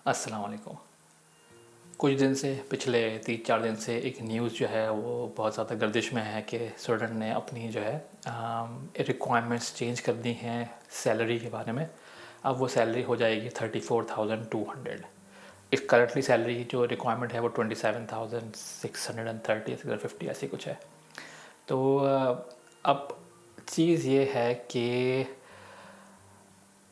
अस्सलाम वालेकुम। कुछ दिन से पिछले 3-4 दिन से एक न्यूज़ जो है वो बहुत ज़्यादा गर्दिश में है कि स्वीडन ने अपनी जो है रिक्वायरमेंट्स चेंज कर दी हैं सैलरी के बारे में। अब वो सैलरी हो जाएगी 34,200। इस करंटली सैलरी जो रिक्वायरमेंट है वो 27,630 650 ऐसी कुछ है। तो अब चीज़ ये है कि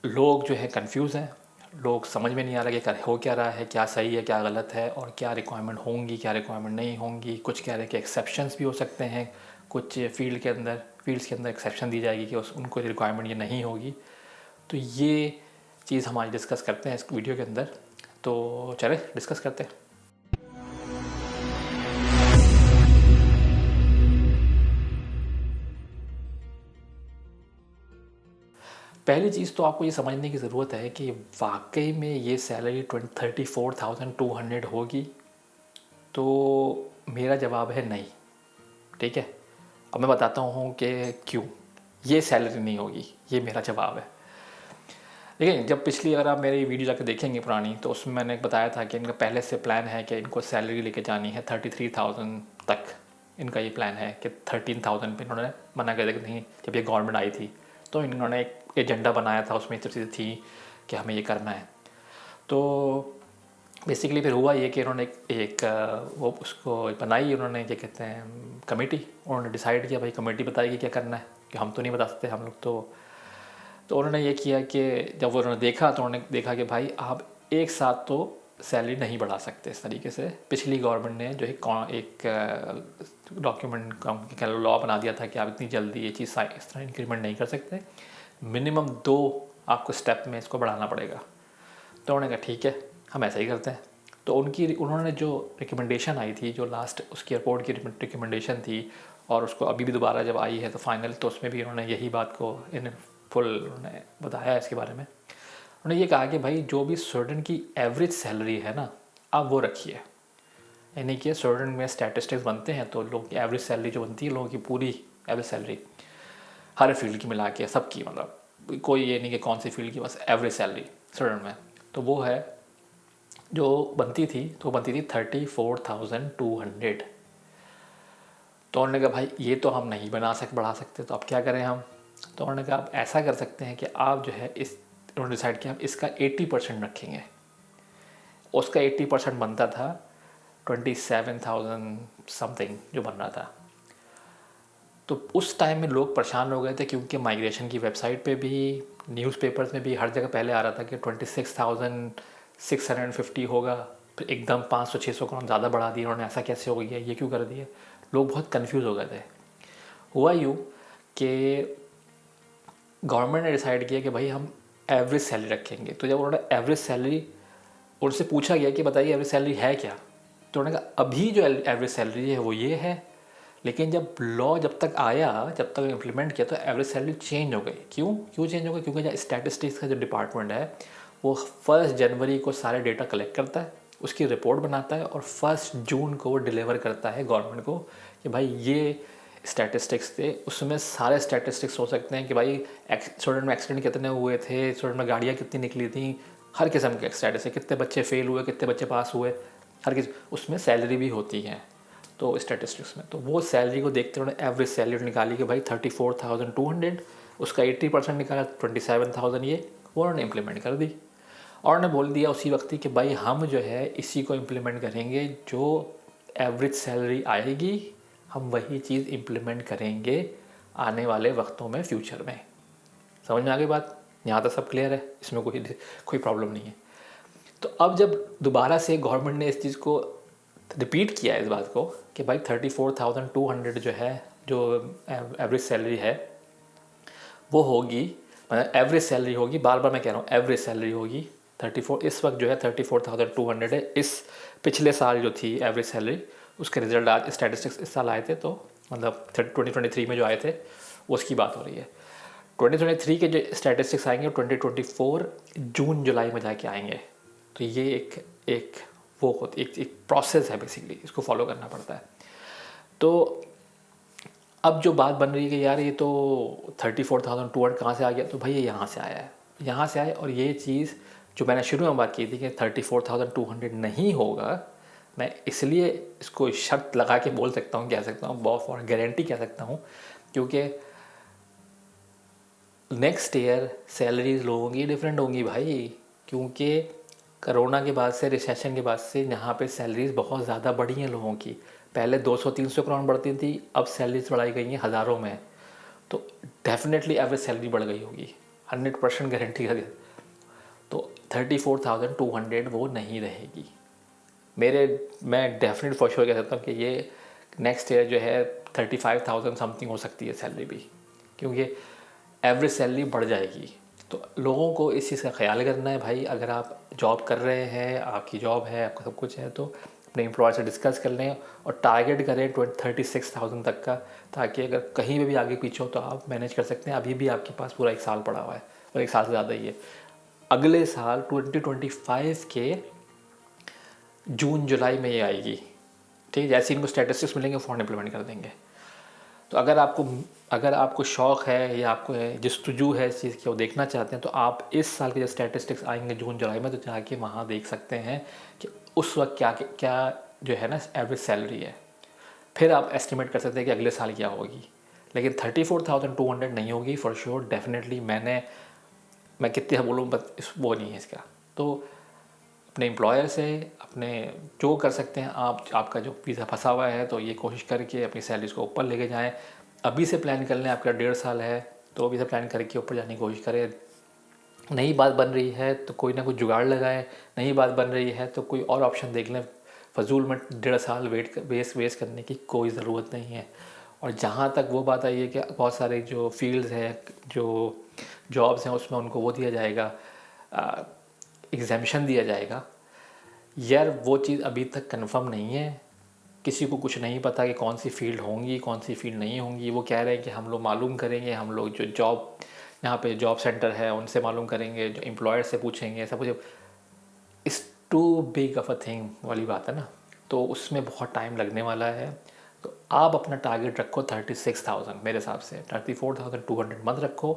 लोग जो है कंफ्यूज हैं। लोग समझ में नहीं आ रहा कि हो क्या रहा है, क्या सही है क्या गलत है, और क्या रिक्वायरमेंट होंगी क्या रिक्वायरमेंट नहीं होंगी। कुछ कह रहे हैं कि एक्सेप्शंस भी हो सकते हैं, कुछ फील्ड्स के अंदर एक्सेप्शन दी जाएगी कि उनको रिक्वायरमेंट ये नहीं होगी। तो ये चीज़ हम आज डिस्कस करते हैं इस वीडियो के अंदर। तो चले डिस्कस करते हैं। पहली चीज़ तो आपको ये समझने की ज़रूरत है कि वाकई में ये सैलरी 34,200 होगी। तो मेरा जवाब है नहीं। ठीक है, अब मैं बताता हूँ कि क्यों ये सैलरी नहीं होगी। ये मेरा जवाब है। देखिए, जब पिछली अगर आप मेरी वीडियो जाकर देखेंगे पुरानी, तो उसमें मैंने बताया था कि इनका पहले से प्लान है कि इनको सैलरी लेके जानी है 33,000 तक। इनका ये प्लान है कि 13,000 पे इन्होंने मना कर दिया कि नहीं। जब ये गवर्नमेंट आई थी तो इन्होंने एक एजेंडा बनाया था, उसमें सब चीज़ें थी कि हमें ये करना है। तो बेसिकली फिर हुआ ये कि इन्होंने एक वो उसको बनाई, उन्होंने क्या कहते हैं कमेटी। उन्होंने डिसाइड किया भाई कमेटी बताएगी क्या करना है, कि हम तो नहीं बता सकते हम लोग। तो उन्होंने ये किया कि जब उन्होंने देखा तो उन्होंने देखा कि भाई आप एक साथ तो सैलरी नहीं बढ़ा सकते इस तरीके से। पिछली गवर्नमेंट ने जो एक डॉक्यूमेंट का लॉ बना दिया था कि आप इतनी जल्दी ये चीज़ इस तरह इंक्रीमेंट नहीं कर सकते, मिनिमम 2 आपको स्टेप में इसको बढ़ाना पड़ेगा। तो उन्होंने कहा ठीक है, हम ऐसा ही करते हैं। तो उन्होंने जो रिकमेंडेशन आई थी, जो लास्ट उसकी रिपोर्ट की रिकमेंडेशन थी, और उसको अभी भी दोबारा जब आई है तो फाइनल, तो उसमें भी उन्होंने यही बात को इन फुल उन्होंने बताया इसके बारे में। उन्होंने ये कहा कि भाई जो भी स्टूडेंट की एवरेज सैलरी है ना, आप वो रखिए। यानी कि स्टूडेंट में स्टैटिस्टिक्स बनते हैं तो लोगों की एवरेज सैलरी जो बनती है, लोगों की पूरी एवरेज सैलरी हर फील्ड की मिला के सबकी, मतलब कोई ये नहीं कि कौन सी फील्ड की, बस एवरेज सैलरी स्टूडेंट में, तो वो है जो बनती थी, तो बनती थी 34,200। तो उन्होंने कहा भाई ये तो हम नहीं बढ़ा सकते, तो अब क्या करें हम। तो उन्होंने कहा आप ऐसा कर सकते हैं कि आप जो है उन्होंने डिसाइड किया आप इसका 80% रखेंगे। उसका 80% बनता था 27,000 समथिंग जो बन रहा था। तो उस टाइम में लोग परेशान हो गए थे, क्योंकि माइग्रेशन की वेबसाइट पे भी, न्यूज़पेपर्स में भी, हर जगह पहले आ रहा था कि 26,650 होगा। फिर एकदम 500-600 करोड़ ज़्यादा बढ़ा दिया उन्होंने। ऐसा कैसे हो गया, ये क्यों कर दिया। लोग बहुत कंफ्यूज हो गए थे। हुआ यूँ कि गवर्नमेंट ने डिसाइड किया कि भाई हम एवरेज सैलरी रखेंगे। तो जब उन्होंने एवरेज सैलरी, उनसे पूछा गया कि बताइए एवरेज सैलरी है क्या, तो उन्होंने कहा अभी जो एवरेज सैलरी है वो ये है। लेकिन जब लॉ जब तक आया, जब तक इम्प्लीमेंट किया, तो एवरेज सैलरी चेंज हो गई। क्यों चेंज हो गई, क्योंकि जो स्टैटिस्टिक्स का जो डिपार्टमेंट है वो 1 जनवरी को सारे डेटा कलेक्ट करता है, उसकी रिपोर्ट बनाता है, और 1 जून को वो डिलीवर करता है गवर्नमेंट को कि भाई ये स्टैटिस्टिक्स थे। उसमें सारे स्टैटिस्टिक्स हो सकते हैं कि भाई स्टूडेंट में एक्सीडेंट कितने हुए थे, स्टूडेंट में गाड़ियाँ कितनी निकली थी, हर किस्म के स्टैटिस्टिक्स, कितने बच्चे फेल हुए, कितने बच्चे पास हुए, हर किस उसमें सैलरी भी होती है तो स्टैटिस्टिक्स में। तो वो सैलरी को देखते उन्होंने एवरेज सैलरी निकाली कि भाई 34,200, उसका 80% निकाला 27,000, ये वो उन्होंने इम्प्लीमेंट कर दी। और उन्होंने बोल दिया उसी वक्त ही कि भाई हम जो है इसी को इम्प्लीमेंट करेंगे, जो एवरेज सैलरी आएगी हम वही चीज़ इम्प्लीमेंट करेंगे आने वाले वक्तों में, फ्यूचर में। समझ में आ गई बात, यहाँ तक सब क्लियर है, इसमें कोई प्रॉब्लम नहीं है। तो अब जब दोबारा से गवर्नमेंट ने इस चीज़ को रिपीट किया इस बात को कि भाई 34,200 जो है, जो एवरेज सैलरी है वो होगी, मतलब एवरेज सैलरी होगी, बार बार मैं कह रहा हूँ एवरेज सैलरी होगी 34। इस वक्त जो है 34,200 है। इस पिछले साल जो थी एवरेज सैलरी, उसके रिजल्ट आज स्टैटिस्टिक्स इस साल आए थे, तो मतलब 2023 में जो आए थे उसकी बात हो रही है। 2023 के जो स्टैटिस्टिक्स आएंगे 2024 जून जुलाई में जाके आएंगे। तो ये एक वो होती एक प्रोसेस है बेसिकली, इसको फॉलो करना पड़ता है। तो अब जो बात बन रही है कि यार ये तो 34,200 कहाँ से आ गया, तो भाई ये यहाँ से आया है, यहाँ से आया। और ये चीज़ जो मैंने शुरू में बात की थी कि 34,200 नहीं होगा, मैं इसलिए इसको शर्त लगा के बोल सकता हूँ, कह सकता हूँ, बहुत फॉर गारंटी कह सकता हूँ, क्योंकि नेक्स्ट ईयर सैलरीज लोगों की डिफरेंट होंगी भाई। क्योंकि कोरोना के बाद से, रिसेशन के बाद से यहाँ पे सैलरीज बहुत ज़्यादा बढ़ी हैं लोगों की। पहले 200-300 करोड़ बढ़ती थी, अब सैलरीज बढ़ाई गई हैं हज़ारों में। तो डेफिनेटली एवरेज सैलरी बढ़ गई होगी, 100% गारंटी है। तो 34,200 वो नहीं रहेगी। मैं डेफिनेट फॉर श्योर कह सकता हूँ कि ये नेक्स्ट ईयर जो है 35,000 समथिंग हो सकती है सैलरी भी, क्योंकि एवरेज सैलरी बढ़ जाएगी। तो लोगों को इस चीज़ का ख्याल करना है भाई। अगर आप जॉब कर रहे हैं, आपकी जॉब है, आपका सब कुछ है, तो अपने एम्प्लॉयर से डिस्कस कर लें और टारगेट करें 36,000 तक का, ताकि अगर कहीं पे भी आगे पीछे हो तो आप मैनेज कर सकते हैं। अभी भी आपके पास पूरा 1 साल पड़ा हुआ है, और 1 साल से ज़्यादा ही है। अगले साल 2025 के जून जुलाई में ये आएगी, ठीक है। जैसे इनको स्टैटिस्टिक्स मिलेंगे फ़ौरन इम्प्लीमेंट कर देंगे। तो अगर आपको शौक़ है या आपको जस्तजू है इस चीज़ की, वो देखना चाहते हैं, तो आप इस साल के जो स्टैटिस्टिक्स आएंगे जून जुलाई में, तो जाके वहाँ देख सकते हैं कि उस वक्त क्या क्या जो है ना एवरेज सैलरी है। फिर आप एस्टिमेट कर सकते हैं कि अगले साल क्या होगी। लेकिन 34,200 नहीं होगी फॉर श्योर, डेफिनेटली। मैं कितने बोलूँ, बस वो नहीं है इसका। तो अपने एम्प्लॉयर से अपने जो कर सकते हैं आप, आपका जो वीज़ा फंसा हुआ है, तो ये कोशिश करके अपनी सैलरीज को ऊपर लेके जाएं। अभी से प्लान कर लें, आपका 1.5 साल है तो अभी से प्लान करके ऊपर जाने की कोशिश करें। नई बात बन रही है तो कोई ना कोई जुगाड़ लगाएं, नई बात बन रही है तो कोई और ऑप्शन देख लें। फजूल में 1.5 साल वेस्ट करने की कोई ज़रूरत नहीं है। और जहाँ तक वो बात आई है कि बहुत सारे जो फील्ड्स हैं, जो जॉब्स हैं, उसमें उनको वो दिया जाएगा, एग्जामिशन दिया जाएगा। यार वो चीज़ अभी तक कंफर्म नहीं है, किसी को कुछ नहीं पता कि कौन सी फील्ड होंगी, कौन सी फील्ड नहीं होंगी। वो कह रहे हैं कि हम लोग मालूम करेंगे, हम लोग जो जॉब यहाँ पे जॉब सेंटर है उनसे मालूम करेंगे, जो एम्प्लॉयर से पूछेंगे, सब कुछ। इस too big of a thing वाली बात है ना, तो उसमें बहुत टाइम लगने वाला है। तो आप अपना टारगेट रखो 36,000, मेरे हिसाब से 34,200 मत रखो।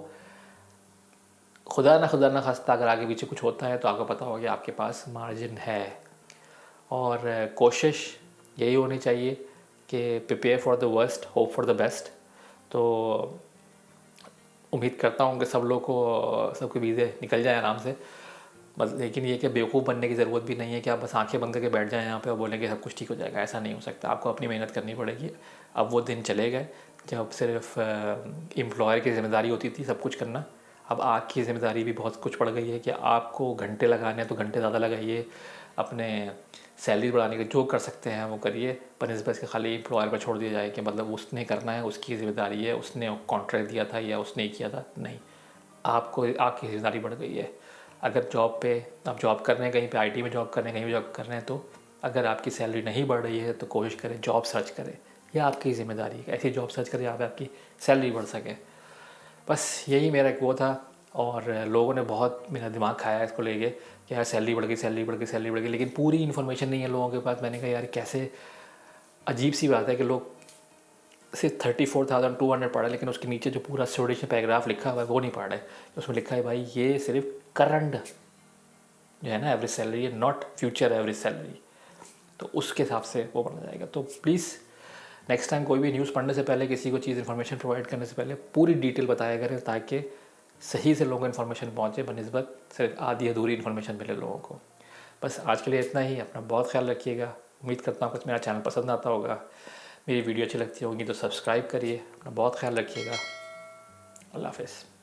खुदा ना खास्ता अगर आगे पीछे कुछ होता है तो आपको पता होगा कि आपके पास मार्जिन है। और कोशिश यही होनी चाहिए कि prepare for the worst, hope for the best. तो उम्मीद करता हूँ कि सब लोग को, सबके वीज़े निकल जाए आराम से। बस लेकिन ये कि बेवकूफ़ बनने की ज़रूरत भी नहीं है कि आप बस आंखें बंद करके बैठ जाएं यहाँ पे और बोलें कि सब कुछ ठीक हो जाएगा। ऐसा नहीं हो सकता, आपको अपनी मेहनत करनी पड़ेगी। अब वो दिन चले गए जब सिर्फ एम्प्लॉयर की ज़िम्मेदारी होती थी सब कुछ करना। अब आपकी ज़िम्मेदारी भी बहुत कुछ पड़ गई है कि आपको घंटे लगाने हैं तो घंटे ज़्यादा लगाइए, अपने सैलरी बढ़ाने के जो कर सकते हैं वो करिए। बनिस्बत के खाली एम्प्लॉयर पर छोड़ दिया जाए कि मतलब उसने करना है, उसकी ज़िम्मेदारी है, उसने कॉन्ट्रैक्ट दिया था या उसने किया था। नहीं, आपको आपकी ज़िम्मेदारी बढ़ गई है। अगर जॉब पे आप जॉब कर रहे हैं, कहीं पे आईटी में जॉब कर रहे हैं, कहीं भी जॉब कर रहे हैं, तो अगर आपकी सैलरी नहीं बढ़ रही है तो कोशिश करें जॉब सर्च करें। यह आपकी ज़िम्मेदारी है, ऐसी जॉब सर्च करें जहाँ पे आपकी सैलरी बढ़ सके। बस यही मेरा एक वो था। और लोगों ने बहुत मेरा दिमाग खाया इसको लेके कि यार सैलरी बढ़ गई, सैलरी बढ़ गई, सैलरी बढ़ गई, लेकिन पूरी इन्फॉर्मेशन नहीं है लोगों के पास। मैंने कहा यार कैसे अजीब सी बात है कि लोग सिर्फ 34,200 पढ़ा, लेकिन उसके नीचे जो पूरा स्टूडेंट में पैराग्राफ लिखा हुआ है वो नहीं पढ़ रहे। उसमें लिखा है भाई ये सिर्फ करंट जो है ना एवरेज सैलरी है, नॉट फ्यूचर एवरेज सैलरी। तो उसके हिसाब से वो बना जाएगा। तो प्लीज़ नेक्स्ट टाइम कोई भी न्यूज़ पढ़ने से पहले, किसी को चीज़ इन्फॉर्मेशन प्रोवाइड करने से पहले पूरी डिटेल बताया करें, ताकि सही से लोगों को इन्फॉर्मेशन पहुँचे, बनिस्बत सिर्फ आधी अधूरी इन्फॉर्मेशन मिले लोगों को। बस आज के लिए इतना ही। अपना बहुत ख्याल रखिएगा। उम्मीद करता हूँ कि मेरा चैनल पसंद आता होगा, मेरी वीडियो अच्छी लगती होगी तो सब्सक्राइब करिए। अपना बहुत ख्याल रखिएगा। अल्लाह हाफ़िज़।